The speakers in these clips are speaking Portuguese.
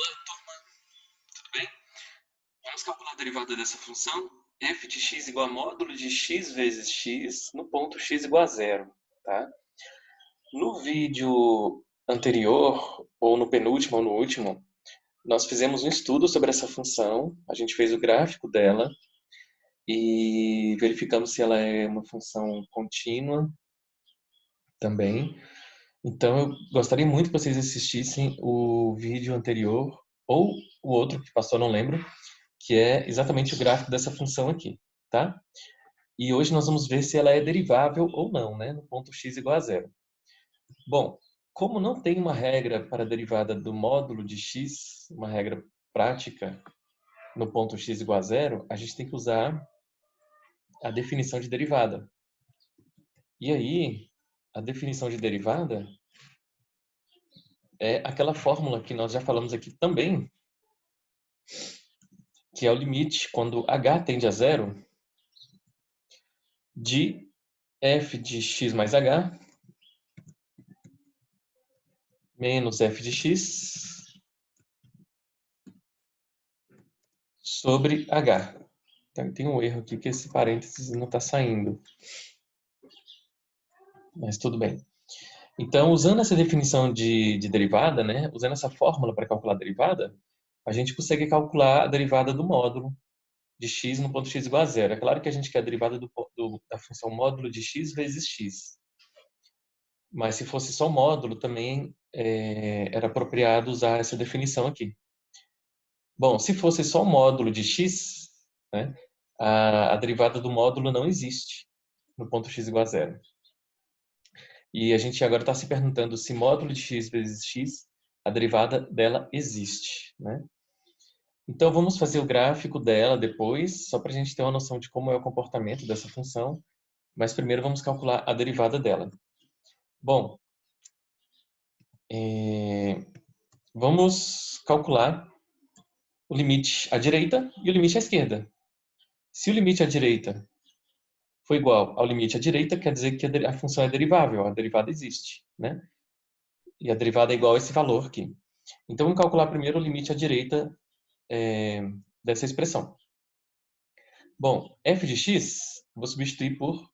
Tudo bem? Vamos calcular a derivada dessa função f de x igual a módulo de x vezes x no ponto x igual a zero. Tá? No vídeo anterior, ou no penúltimo ou no último, nós fizemos um estudo sobre essa função, a gente fez o gráfico dela e verificamos se ela é uma função contínua também. Então, eu gostaria muito que vocês assistissem o vídeo anterior ou o outro que passou, não lembro, que é exatamente o gráfico dessa função aqui, tá? E hoje nós vamos ver se ela é derivável ou não, né, no ponto x igual a zero. Bom, como não tem uma regra para a derivada do módulo de x, uma regra prática no ponto x igual a zero, a gente tem que usar a definição de derivada. E aí, a definição de derivada é aquela fórmula que nós já falamos aqui também, que é o limite quando h tende a zero de f de x mais h menos f de x sobre h. Então, tem um erro aqui que esse parênteses não está saindo, mas tudo bem. Então, usando essa definição de derivada, né, usando essa fórmula para calcular a derivada, a gente consegue calcular a derivada do módulo de x no ponto x igual a zero. É claro que a gente quer a derivada da função módulo de x vezes x. Mas se fosse só módulo, também era apropriado usar essa definição aqui. Bom, se fosse só módulo de x, né, a derivada do módulo não existe no ponto x igual a zero. E a gente agora está se perguntando se módulo de x vezes x, a derivada dela existe, né? Então, vamos fazer o gráfico dela depois, só para a gente ter uma noção de como é o comportamento dessa função. Mas primeiro vamos calcular a derivada dela. Bom, vamos calcular o limite à direita e o limite à esquerda. Se o limite à direita for igual ao limite à direita, quer dizer que a função é derivável, a derivada existe, né? E a derivada é igual a esse valor aqui. Então, vamos calcular primeiro o limite à direita dessa expressão. Bom, f de x, vou substituir por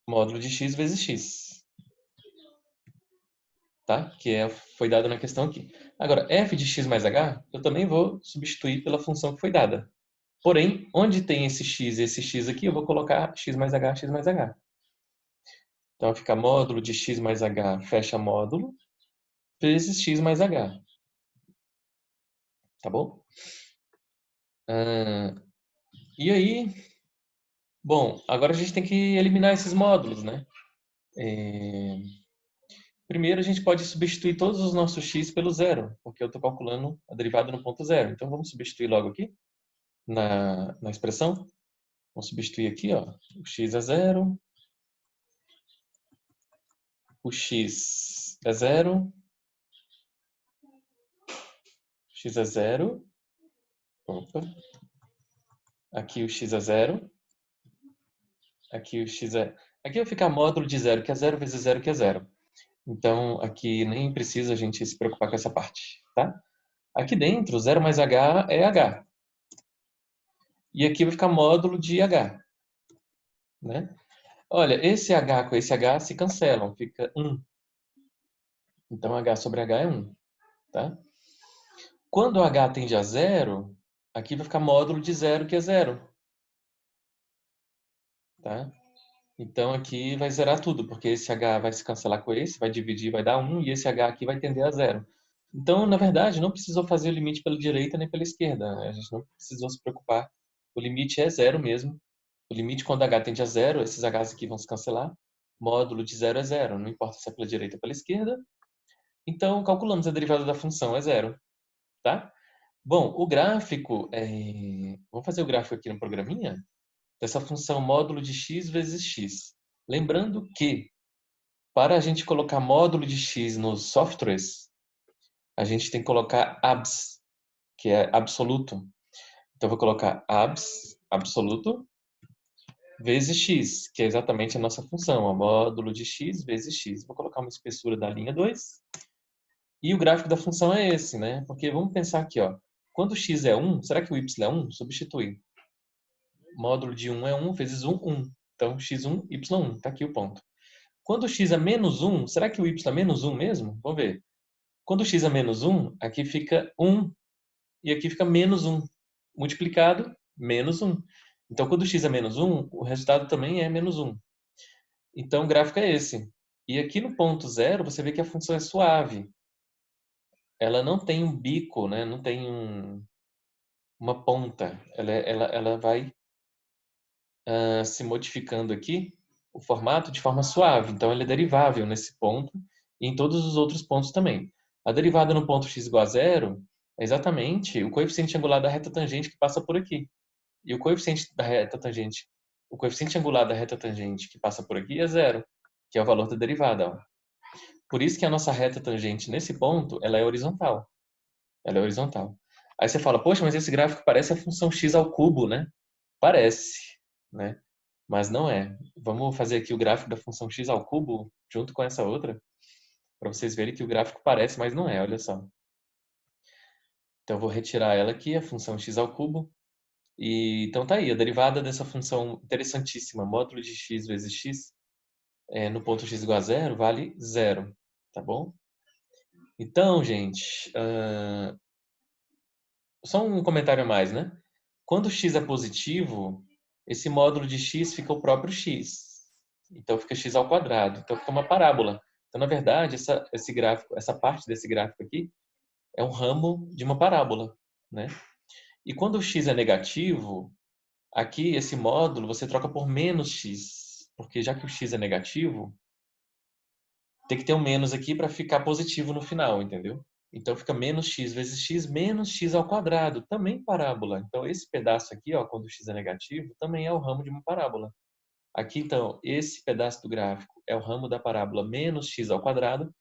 módulo de x vezes x, tá? Foi dado na questão aqui. Agora, f de x mais h, eu também vou substituir pela função que foi dada. Porém, onde tem esse x e esse x aqui, eu vou colocar x mais h, x mais h. Então, fica módulo de x mais h, fecha módulo, vezes x mais h. Tá bom? E aí, bom, agora a gente tem que eliminar esses módulos, né? Primeiro, a gente pode substituir todos os nossos x pelo zero, porque eu estou calculando a derivada no ponto zero. Então, vamos substituir logo aqui na expressão. Vamos substituir aqui, ó, o x é zero, o x é zero, x é zero, opa, aqui o x é zero, aqui o x é... Aqui vai ficar módulo de zero, que é zero vezes zero, que é zero. Então, aqui nem precisa a gente se preocupar com essa parte, tá? Aqui dentro, 0 mais h é h. E aqui vai ficar módulo de h, né? Olha, esse h com esse h se cancelam, fica 1. Então, h sobre h é 1, tá? Quando h tende a zero, aqui vai ficar módulo de zero, que é zero, tá? Então, aqui vai zerar tudo, porque esse h vai se cancelar com esse, vai dividir, vai dar 1, e esse h aqui vai tender a zero. Então, na verdade, não precisou fazer o limite pela direita nem pela esquerda, né? A gente não precisou se preocupar. O limite é zero mesmo. O limite, quando h tende a zero, esses h's aqui vão se cancelar. Módulo de zero é zero, não importa se é pela direita ou pela esquerda. Então, calculamos a derivada da função, é zero, tá? Bom, o gráfico, vamos fazer o gráfico aqui no programinha, dessa função módulo de x vezes x. Lembrando que, para a gente colocar módulo de x nos softwares, a gente tem que colocar abs, que é absoluto. Então, eu vou colocar abs, absoluto, vezes x, que é exatamente a nossa função, o módulo de x vezes x. Vou colocar uma espessura da linha 2 E o gráfico da função é esse, né? Porque vamos pensar aqui, ó. Quando x é 1, será que o y é 1? Substitui. Módulo de 1 é 1 vezes 1, 1. Então, x1, y1. Está aqui o ponto. Quando x é menos 1, será que o y é menos 1 mesmo? Vamos ver. Quando x é menos 1, aqui fica 1 e aqui fica menos 1. Multiplicado, menos 1. Então, quando x é menos 1, o resultado também é menos 1. Então, o gráfico é esse. E aqui no ponto 0, você vê que a função é suave. Ela não tem um bico, né? Não tem uma ponta. Ela vai se modificando aqui, o formato, de forma suave. Então, ela é derivável nesse ponto e em todos os outros pontos também. A derivada no ponto x igual a zero é exatamente o coeficiente angular da reta tangente que passa por aqui. E o coeficiente da reta tangente, o coeficiente angular da reta tangente que passa por aqui é zero, que é o valor da derivada. Ó. Por isso que a nossa reta tangente nesse ponto, ela é horizontal. Ela é horizontal. Aí você fala, poxa, mas esse gráfico parece a função x ao cubo, né? Parece, né? Mas não é. Vamos fazer aqui o gráfico da função x ao cubo junto com essa outra, para vocês verem que o gráfico parece, mas não é, olha só. Então eu vou retirar ela aqui, a função x ao cubo. E então tá aí, a derivada dessa função interessantíssima, módulo de x vezes x, no ponto x igual a zero, vale zero, tá bom? Então, gente, só um comentário a mais, né? Quando x é positivo, esse módulo de x fica o próprio x. Então fica x ao quadrado. Então fica uma parábola. Então, na verdade, esse gráfico, essa parte desse gráfico aqui é um ramo de uma parábola, né? E quando o x é negativo, aqui esse módulo você troca por menos x, porque já que o x é negativo, tem que ter um menos aqui para ficar positivo no final, entendeu? Então fica menos x vezes x menos x ao quadrado, também parábola. Então esse pedaço aqui, ó, quando o x é negativo, também é o ramo de uma parábola. Aqui então, esse pedaço do gráfico é o ramo da parábola menos x ao quadrado,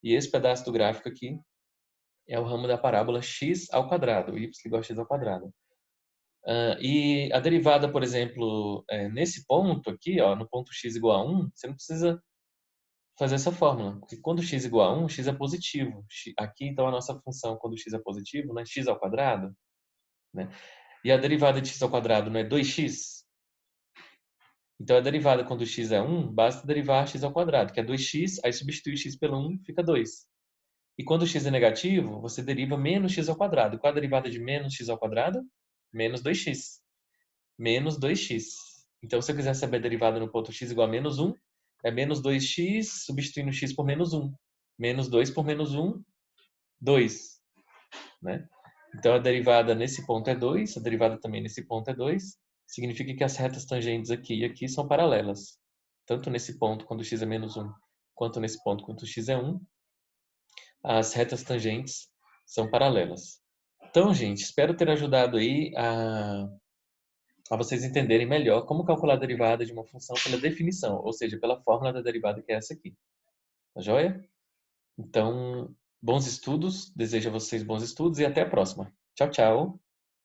e esse pedaço do gráfico aqui é o ramo da parábola x ao quadrado, y igual a x ao quadrado. E a derivada, por exemplo, nesse ponto aqui, ó, no ponto x igual a 1, você não precisa fazer essa fórmula, porque quando x igual a 1, x é positivo. Aqui, então, a nossa função, quando x é positivo, não é x ao quadrado, né? E a derivada de x ao quadrado não é 2x? Então, a derivada quando x é 1, basta derivar x ao quadrado, que é 2x, aí substitui x pelo 1, fica 2. E quando x é negativo, você deriva menos x ao quadrado. Qual a derivada de menos x ao quadrado? Menos 2x. Menos 2x. Então, se eu quiser saber a derivada no ponto x igual a menos 1, é menos 2x substituindo x por menos 1. Menos 2 por menos 1, 2. Né? Então, a derivada nesse ponto é 2, a derivada também nesse ponto é 2. Significa que as retas tangentes aqui e aqui são paralelas. Tanto nesse ponto, quando x é menos 1, quanto nesse ponto, quando x é 1, as retas tangentes são paralelas. Então, gente, espero ter ajudado aí a vocês entenderem melhor como calcular a derivada de uma função pela definição, ou seja, pela fórmula da derivada que é essa aqui. Tá joia? Então, bons estudos, desejo a vocês bons estudos e até a próxima. Tchau, tchau!